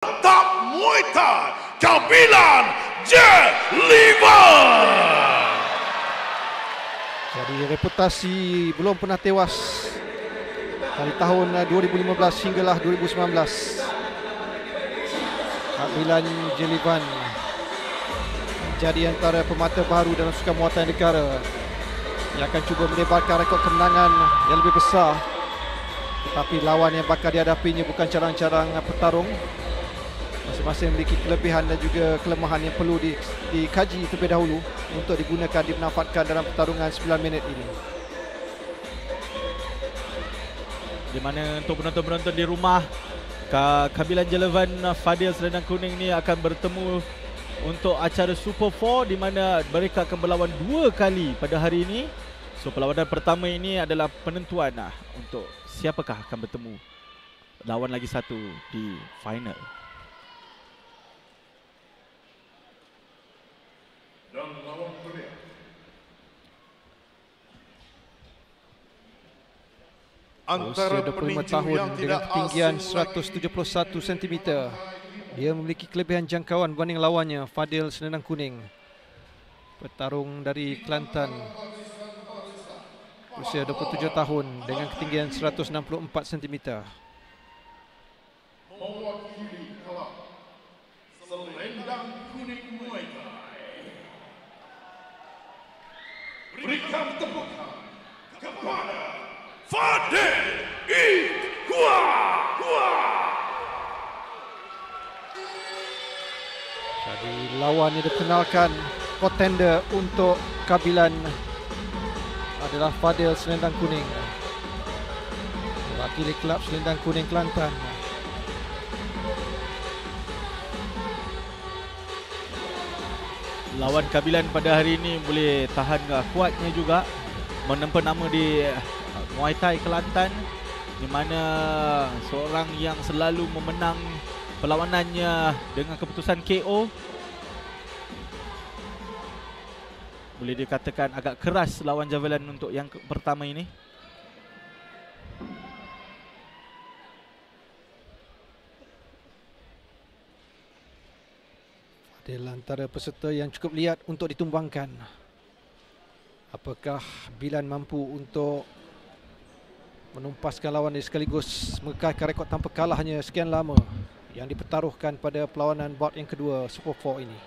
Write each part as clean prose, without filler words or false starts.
Top Muay Thai Kabilan Jelivan. Jadi reputasi belum pernah tewas dari tahun 2015 hinggalah 2019. Kabilan Jelivan menjadi antara pemata baru dalam sukan Muay Thai negara yang akan cuba melebarkan rekod kemenangan yang lebih besar. Tetapi lawan yang bakal dihadapinya bukan carang-carang petarung. Masing-masing memiliki kelebihan dan juga kelemahan yang perlu dikaji terlebih dahulu untuk digunakan, dimanfaatkan dalam pertarungan 9 minit ini. Di mana untuk penonton-penonton di rumah, Kabilan Jelivan Fadil Selendang Kuning ni akan bertemu untuk acara Super 4 di mana mereka akan berlawan 2 kali pada hari ini. So perlawanan pertama ini adalah penentuan untuk siapakah akan bertemu lawan lagi satu di final. Dan lawan beliau Usia 25 tahun dengan ketinggian 171 cm. Dia memiliki kelebihan jangkauan berbanding lawannya, Fadil Selendang Kuning, petarung dari Kelantan. Usia 27 tahun dengan ketinggian 164 cm. mewakili kelab Selendang Kuning Muay Thai. Berikan tepukan kepada Fadil Ikhwa. Jadi lawan yang dikenalkan kontender untuk Kabilan adalah Fadil Selendang Kuning, mewakili kelab Selendang Kuning Kelantan. Lawan Kabilan pada hari ini boleh tahan kuatnya juga, menempa nama di Muay Thai Kelantan, di mana seorang yang selalu memenang perlawanannya dengan keputusan KO. Boleh dikatakan agak keras lawan Javelin untuk yang pertama ini. Adalah antara peserta yang cukup liat untuk ditumbangkan. Apakah Bilan mampu untuk menumpaskan lawan dia sekaligus mengekalkan rekod tanpa kalahnya sekian lama yang dipertaruhkan pada perlawanan bout yang kedua Super 4 ini.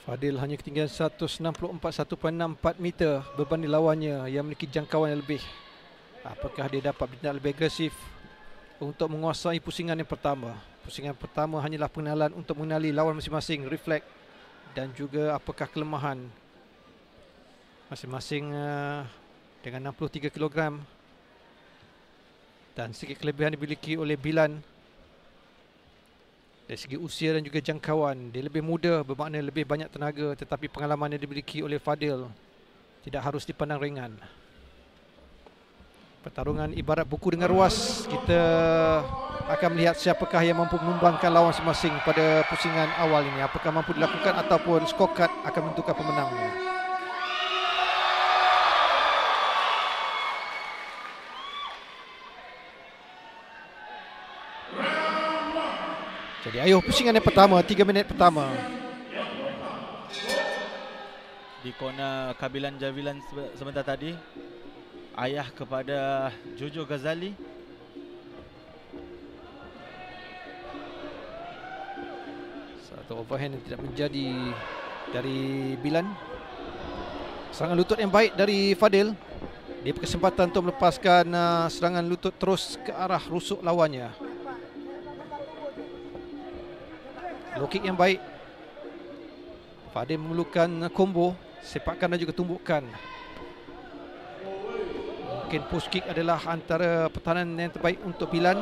Fadil hanya ketinggian 164 1.64 meter berbanding lawannya yang memiliki jangkauan yang lebih. Apakah dia dapat bertindak lebih agresif untuk menguasai pusingan yang pertama? Pusingan pertama hanyalah pengenalan untuk mengenali lawan masing-masing, refleks dan juga apakah kelemahan masing-masing dengan 63 kg dan sedikit kelebihan dimiliki oleh Bilan. Dari segi usia dan juga jangkauan, dia lebih muda bermakna lebih banyak tenaga, tetapi pengalaman yang dimiliki oleh Fadil tidak harus dipandang ringan. Pertarungan ibarat buku dengan ruas. Kita akan melihat siapakah yang mampu menumbangkan lawan masing-masing pada pusingan awal ini. Apakah mampu dilakukan ataupun scorecard akan menentukan pemenangnya. Jadi ayuh pusingan yang pertama, 3 minit pertama. Di corner Kabilan Javilan sebentar tadi, ayah kepada Jojo Ghazali. Satu overhand yang tidak menjadi dari Bilan. Serangan lutut yang baik dari Fadil. Dia berkesempatan untuk melepaskan serangan lutut terus ke arah rusuk lawannya. Low kick yang baik Fadil memerlukan combo, sepakan dan juga tumbukan. Mungkin push kick adalah antara pertahanan yang terbaik untuk Bilan.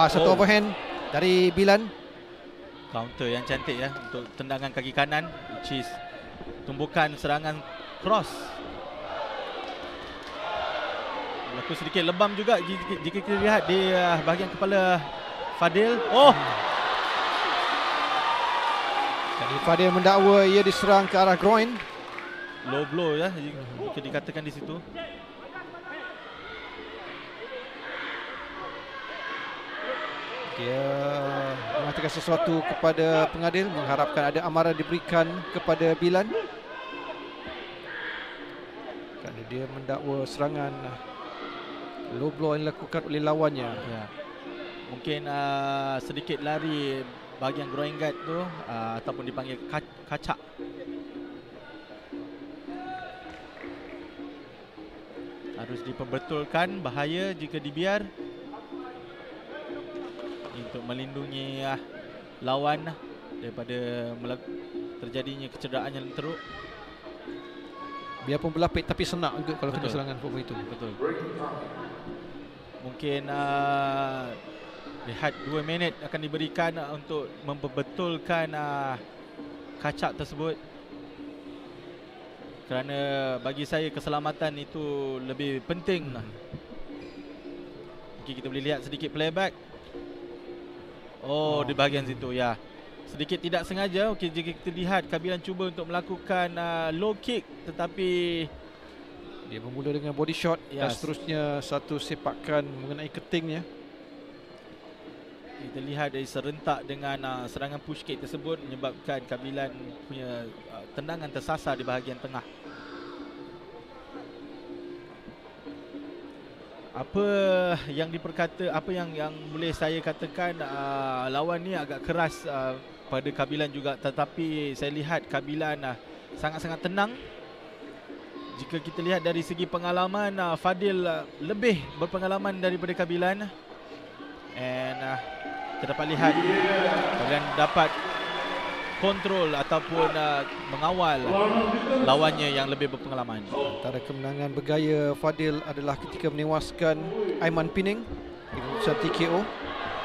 Satu overhand dari Bilan. Counter yang cantik ya untuk tendangan kaki kanan, which is tumbukan serangan cross. Berlaku sedikit lebam juga jika kita lihat di bahagian kepala Fadil. Jadi Fadil mendakwa ia diserang ke arah groin. Low blow ya, jika dikatakan di situ. Dia mengatakan sesuatu kepada pengadil, mengharapkan ada amaran diberikan kepada Bilan kerana dia mendakwa serangan low blow yang dilakukan oleh lawannya. Ya. Mungkin sedikit lari bahagian groin guard tu ataupun dipanggil kacak. Harus diperbetulkan, bahaya jika dibiar, untuk melindungi lawan daripada terjadinya kecederaan yang teruk. Biarpun berlapik tapi senak juga kalau kena serangan form itu. Betul. Mungkin lihat 2 minit akan diberikan untuk memperbetulkan kacak tersebut. Kerana bagi saya keselamatan itu lebih penting. Mungkin kita boleh lihat sedikit playback. Di bahagian situ ya. Sedikit tidak sengaja. Okey, jika kita lihat Kabilan cuba untuk melakukan low kick, tetapi dia bermula dengan body shot dan seterusnya satu sepakan mengenai ketingnya. Kita lihat dari serentak dengan serangan push kick tersebut menyebabkan Kabilan punya tendangan tersasar di bahagian tengah. Apa yang boleh saya katakan, lawan ni agak keras pada Kabilan juga, tetapi saya lihat Kabilan sangat-sangat tenang. Jika kita lihat dari segi pengalaman, Fadil lebih berpengalaman daripada Kabilan. And kita dapat lihat Kabilan dapat kontrol ataupun mengawal lawannya yang lebih berpengalaman. Antara kemenangan bergaya Fadil adalah ketika menewaskan Aiman Pining di keputusan TKO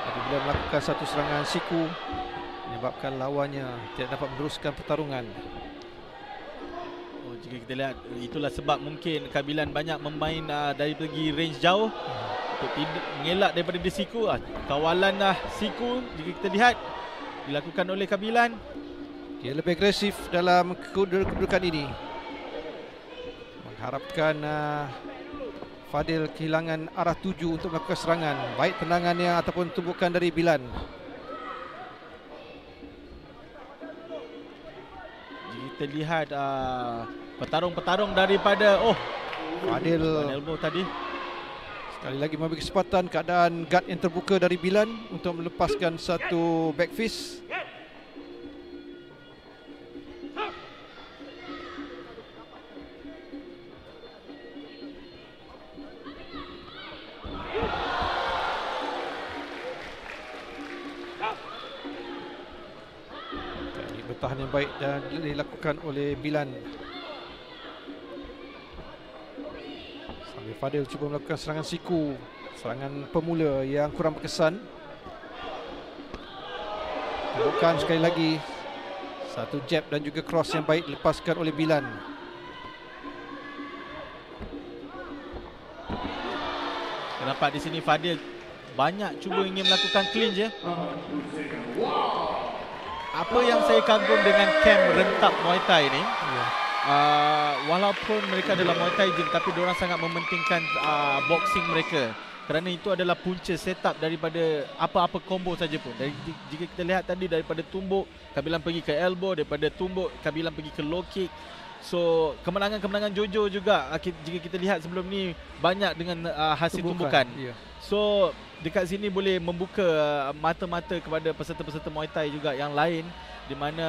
apabila melakukan satu serangan siku menyebabkan lawannya tidak dapat meneruskan pertarungan. Jika kita lihat, itulah sebab mungkin Kabilan banyak memain dari segi range jauh untuk tidak mengelak daripada dia siku. Kawalan siku jika kita lihat dilakukan oleh Kabilan. Dia lebih agresif dalam kedudukan ini, mengharapkan Fadil kehilangan arah tuju untuk melakukan serangan, baik tendangannya ataupun tumbukan dari Bilan. Jika kita lihat petarung-petarung daripada Fadil elbow tadi sekali lagi memberi kesempatan keadaan guard yang terbuka dari Bilan untuk melepaskan satu back fist. Bertahan yang baik dan dilakukan oleh Bilan. Sambil Fadil cuba melakukan serangan siku, serangan pemula yang kurang berkesan. Bukan sekali lagi satu jab dan juga cross yang baik dilepaskan oleh Bilan. Nampak di sini Fadil banyak cuba ingin melakukan clinch ya. Apa yang saya kagum dengan camp rentak Muay Thai ni, walaupun mereka adalah Muay Thai gym, tapi diorang sangat mementingkan boxing mereka. Kerana itu adalah punca setup daripada apa-apa combo saja pun. Jika kita lihat tadi, daripada tumbuk Kabilan pergi ke elbow, daripada tumbuk Kabilan pergi ke low kick. So kemenangan-kemenangan Jojo juga jika kita lihat sebelum ni banyak dengan hasil tumbukan. So dekat sini boleh membuka mata-mata kepada peserta-peserta Muay Thai juga yang lain, di mana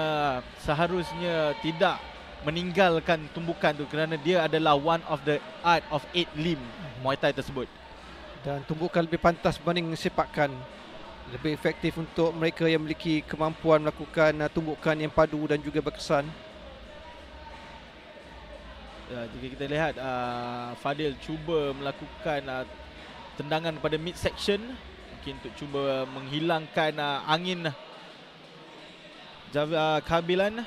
seharusnya tidak meninggalkan tumbukan tu kerana dia adalah one of the art of 8 limb Muay Thai tersebut. Dan tumbukan lebih pantas berbanding sepakan, lebih efektif untuk mereka yang memiliki kemampuan melakukan tumbukan yang padu dan juga berkesan. Jika kita lihat Fadil cuba melakukan tendangan pada mid section, mungkin untuk cuba menghilangkan angin Kabilan.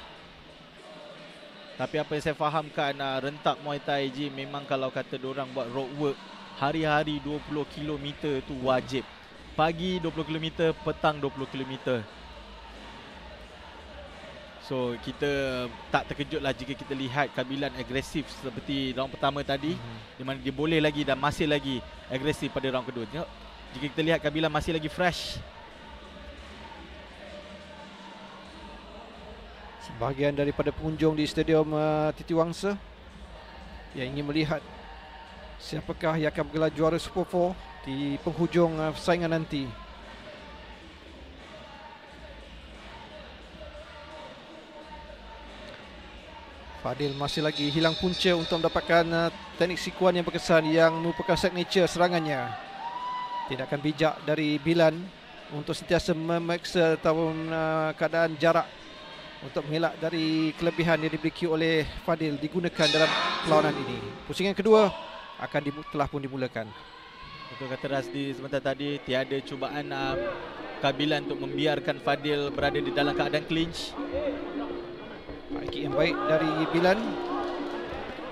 Tapi apa yang saya fahamkan, rentak Muay Thai Ji memang kalau kata diorang buat road work hari-hari 20 km tu wajib. Pagi 20 km, petang 20 km. So kita tak terkejutlah jika kita lihat Kabilan agresif seperti round pertama tadi, di mana dia boleh lagi dan masih lagi agresif pada round kedua. Tengok, jika kita lihat Kabilan masih lagi fresh. Sebahagian daripada pengunjung di Stadium Titiwangsa yang ingin melihat siapakah yang akan bergelar juara Super 4 di penghujung persaingan nanti. Fadil masih lagi hilang punca untuk mendapatkan teknik sikuan yang berkesan yang merupakan signature serangannya. Tindakan bijak dari Bilan untuk sentiasa memeriksa tahun keadaan jarak untuk mengelak dari kelebihan yang dimiliki oleh Fadil digunakan dalam perlawanan ini. Pusingan kedua telah pun dimulakan. Betul kata Rasdi sebentar tadi, tiada cubaan Kabilan untuk membiarkan Fadil berada di dalam keadaan clinch. Kick yang baik dari Bilan,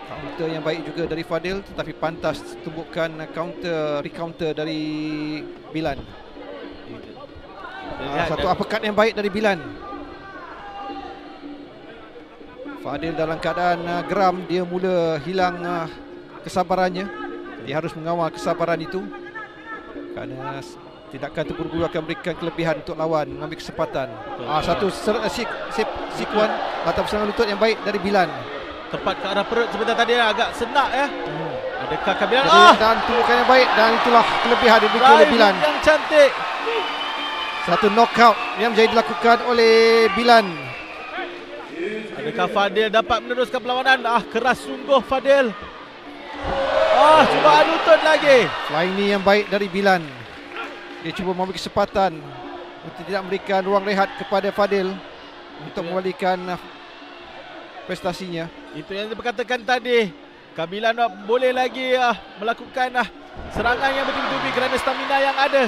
counter yang baik juga dari Fadil, tetapi pantas tumbuhkan recounter dari Bilan. Satu uppercut yang baik dari Bilan. Fadil dalam keadaan geram, dia mula hilang kesabarannya. Dia harus mengawal kesabaran itu kerana tindakan terburu-buru akan memberikan kelebihan untuk lawan mengambil kesempatan. Satu sikuan atau serangan lutut yang baik dari Bilan. Tepat ke arah perut sebentar tadi, agak senak ya. Adakah Kabilan? Dan tumbukan yang baik, dan itulah kelebihan dimiliki oleh Bilan. Yang cantik. Satu knockout yang menjadi dilakukan oleh Bilan. Adakah Fadil dapat meneruskan perlawanan? Keras sungguh Fadil. Cuba lutut lagi. Flying knee yang baik dari Bilan. Dia cuba memberi kesempatan untuk tidak memberikan ruang rehat kepada Fadil untuk mengembalikan prestasinya. Itu yang diperkatakan tadi. Kabilan boleh lagi melakukan serangan yang betul-betul kerana stamina yang ada.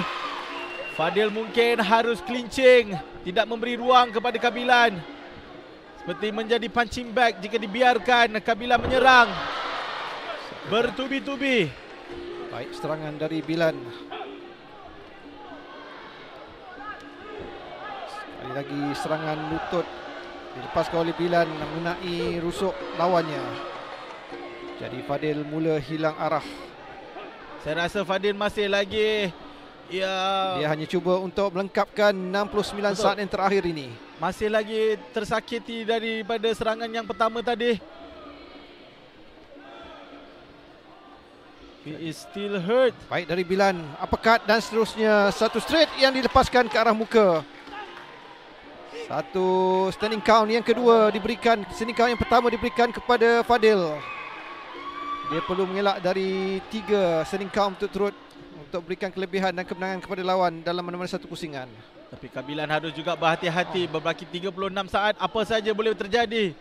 Fadil mungkin harus clinching, tidak memberi ruang kepada Kabilan. Seperti menjadi punching bag jika dibiarkan Kabilan menyerang bertubi-tubi. Baik serangan dari Bilan. Sekali lagi serangan lutut dilepaskan oleh Bilan mengenai rusuk lawannya. Jadi Fadil mula hilang arah. Saya rasa Fadil masih lagi dia hanya cuba untuk melengkapkan 69 saat yang terakhir ini. Masih lagi tersakiti daripada serangan yang pertama tadi. He is still hurt. Baik dari Bilan, uppercut dan seterusnya satu straight yang dilepaskan ke arah muka. Satu standing count yang kedua diberikan, standing count yang pertama diberikan kepada Fadil. Dia perlu mengelak dari 3 standing count turut untuk berikan kelebihan dan kemenangan kepada lawan dalam mana-mana satu pusingan. Tapi Kabilan harus juga berhati-hati, berbaki 36 saat, apa saja boleh terjadi.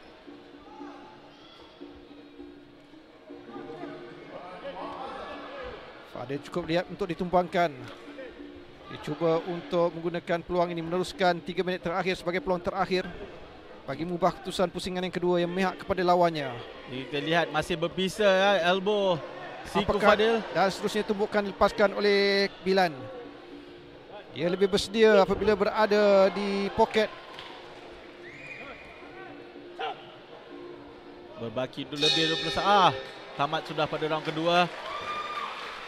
Fadil cukup lihat untuk ditumpangkan. Dia cuba untuk menggunakan peluang ini, meneruskan 3 minit terakhir sebagai peluang terakhir bagi mengubah keputusan pusingan yang kedua yang memihak kepada lawannya. Kita lihat masih berpisah elbow siku Fadil. Dan seterusnya tumbukan dilepaskan oleh Bilan. Dia lebih bersedia apabila berada di poket. Berbaki lebih 20 saat. Tamat sudah pada round kedua.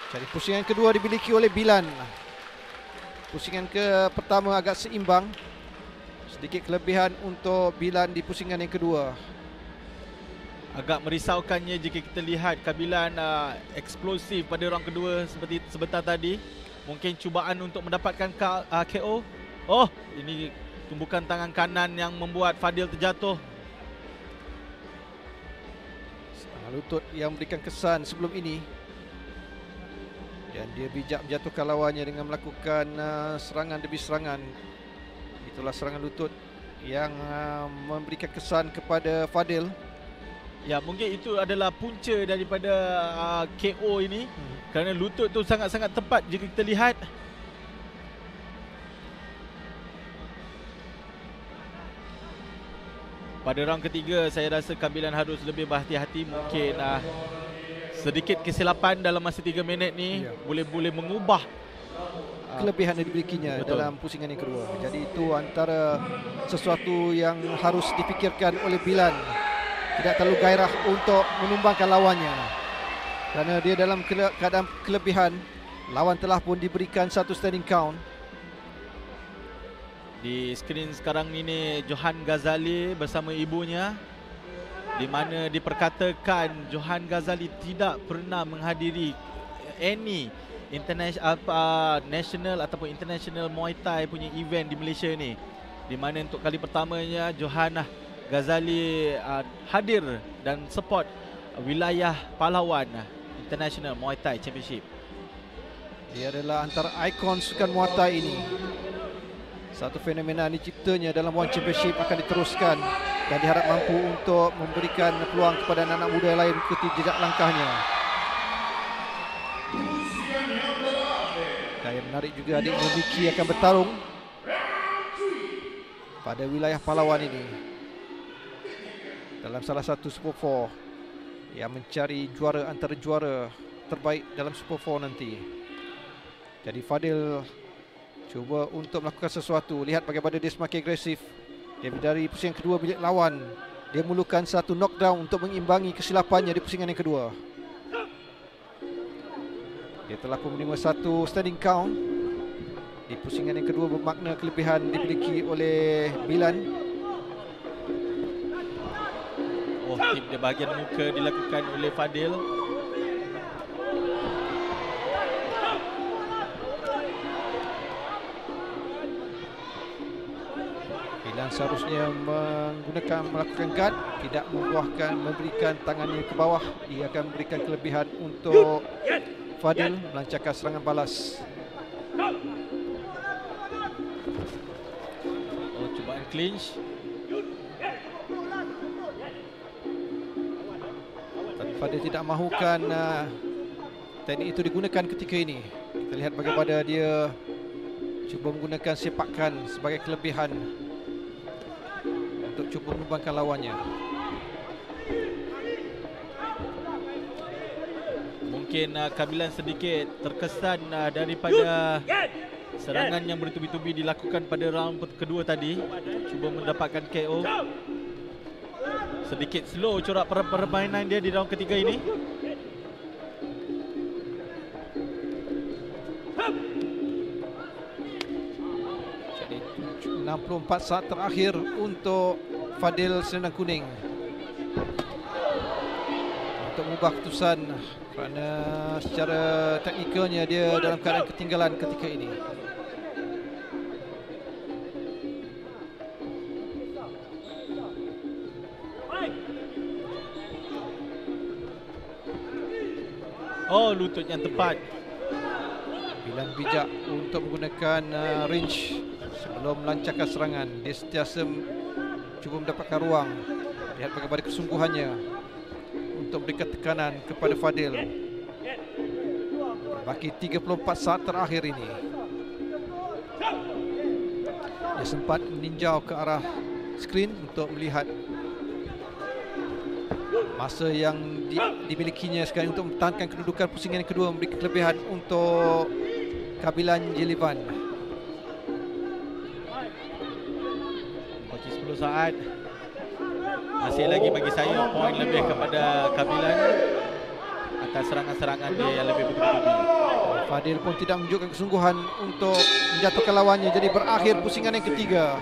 Jadi pusingan kedua dimiliki oleh Bilan. Pusingan ke pertama agak seimbang. Sedikit kelebihan untuk Bilan di pusingan yang kedua. Agak merisaukannya jika kita lihat Kabilan eksplosif pada round kedua seperti sebentar tadi. Mungkin cubaan untuk mendapatkan KO. Ini tumbukan tangan kanan yang membuat Fadil terjatuh. Serangan lutut yang memberikan kesan sebelum ini. Dan dia bijak menjatuhkan lawannya dengan melakukan serangan demi serangan. Itulah serangan lutut yang memberikan kesan kepada Fadil. Ya, mungkin itu adalah punca daripada KO ini. Kerana lutut tu sangat-sangat tepat jika kita lihat. Pada round ketiga, saya rasa Kabilan harus lebih berhati-hati. Mungkin sedikit kesilapan dalam masa 3 minit ni boleh mengubah kelebihan yang dimilikinya dalam pusingan yang kedua. Jadi itu antara sesuatu yang harus dipikirkan oleh Bilan. Tidak terlalu gairah untuk menumbangkan lawannya, kerana dia dalam keadaan kelebihan. Lawan telah pun diberikan satu standing count. Di skrin sekarang ini Johan Ghazali bersama ibunya, di mana diperkatakan Johan Ghazali tidak pernah menghadiri any national ataupun international Muay Thai punya event di Malaysia ni, di mana untuk kali pertamanya Johan Ghazali hadir dan support wilayah pahlawan International Muay Thai Championship. Dia adalah antara ikon sukan Muay Thai ini. Satu fenomena diciptanya dalam One Championship akan diteruskan dan diharap mampu untuk memberikan peluang kepada anak-anak muda lain mengikuti jejak langkahnya. Yang menarik juga, adik Miki akan bertarung pada wilayah pahlawan ini dalam salah satu Super 4 yang mencari juara antara juara terbaik dalam Super 4 nanti. Jadi Fadil cuba untuk melakukan sesuatu. Lihat bagaimana dia semakin agresif. Dia dari pusingan kedua milik lawan, dia memerlukan satu knockdown untuk mengimbangi kesilapannya di pusingan yang kedua. Dia telah pun menerima satu standing count di pusingan yang kedua, bermakna kelebihan dimiliki oleh Bilan. Tip di bahagian muka dilakukan oleh Fadil. Bilan seharusnya melakukan guard, tidak memberikan tangannya ke bawah. Dia akan memberikan kelebihan untuk Fadil melancarkan serangan balas. Cubaan clinch. Fadil tidak mahukan teknik itu digunakan ketika ini. Kita lihat bagaimana dia cuba menggunakan sepakan sebagai kelebihan untuk cuba menumbangkan lawannya. Mungkin Kabilan sedikit terkesan daripada serangan yang bertubi-tubi dilakukan pada round kedua tadi. Cuba mendapatkan KO. Sedikit slow corak permainan dia di round ketiga ini. Jadi 64 saat terakhir untuk Fadil Selendang Kuning untuk mengubah keputusan, kerana secara teknikalnya dia dalam keadaan ketinggalan ketika ini. Oh, lutut yang tepat. Bilan bijak untuk menggunakan range sebelum melancarkan serangan. Dia sentiasa cuba mendapatkan ruang. Lihat bagaimana kesungguhannya untuk berikan tekanan kepada Fadil. Baki 34 saat terakhir ini. Dia sempat meninjau ke arah skrin untuk melihat masa yang dimilikinya sekarang untuk mempertahankan kedudukan pusingan yang kedua, memberi kelebihan untuk Kabilan Jelivan. Bagi 10 saat. Masih lagi bagi saya poin lebih kepada Kabilan atas serangan-serangan dia yang lebih bertubi-tubi. Fadil pun tidak menunjukkan kesungguhan untuk menjatuhkan lawannya. Jadi berakhir pusingan yang ketiga.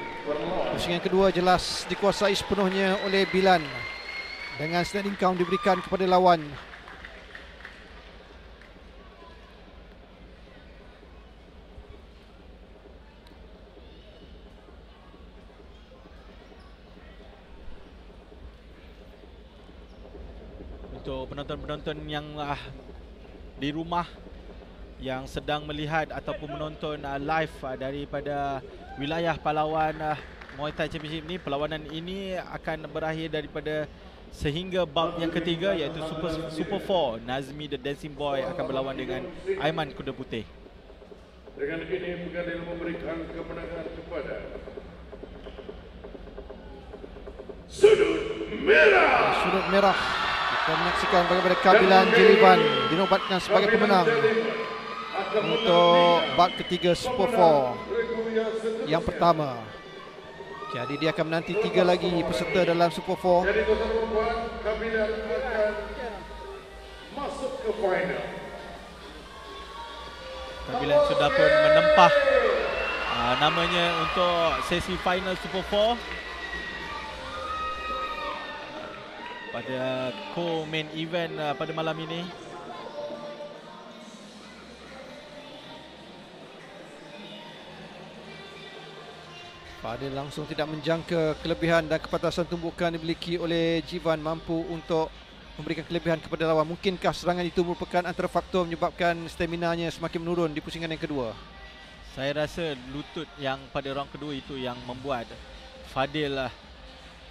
Pusingan kedua jelas dikuasai sepenuhnya oleh Bilan dengan standing count diberikan kepada lawan. Untuk penonton-penonton yang di rumah yang sedang melihat ataupun menonton live daripada wilayah pahlawan Muay Thai Championship ni, perlawanan ini akan berakhir daripada sehingga bout yang ketiga, iaitu Super 4. Nazmi the Dancing Boy akan berlawan dengan Aiman Kuda Putih. Dengan ini pengadilan memberikan kemenangan kepada sudut merah. Sudut merah. Kita menyaksikan bagaimana Kabilan Jilivan dinobatkan sebagai pemenang untuk bout ketiga Super 4 yang pertama. Jadi dia akan menanti 3 lagi peserta dalam Super 4. Jadi tuan-tuan dan puan, Kabilan akan masuk ke final. Kabilan sudah pun menempah namanya untuk sesi final Super 4 pada co-main event pada malam ini. Fadil langsung tidak menjangka kelebihan dan kepatasan tumbukan dimiliki oleh Jivan mampu untuk memberikan kelebihan kepada lawan. Mungkinkah serangan itu merupakan antara faktor menyebabkan staminanya semakin menurun di pusingan yang kedua? Saya rasa lutut yang pada round kedua itu yang membuat Fadil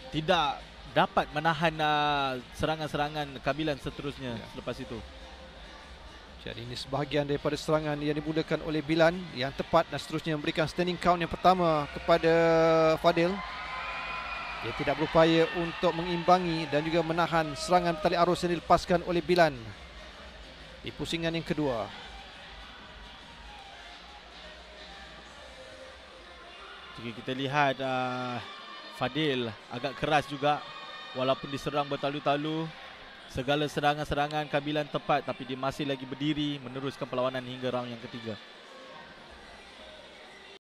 tidak dapat menahan serangan-serangan Kabilan seterusnya selepas itu. Jadi ini sebahagian daripada serangan yang dimulakan oleh Bilan yang tepat dan seterusnya memberikan standing count yang pertama kepada Fadil. Dia tidak berupaya untuk mengimbangi dan juga menahan serangan tali arus yang dilepaskan oleh Bilan di pusingan yang kedua. Jika kita lihat Fadil agak keras juga walaupun diserang bertalu-talu. Segala serangan-serangan Kabilan tepat, tapi dia masih lagi berdiri meneruskan perlawanan hingga round yang ketiga.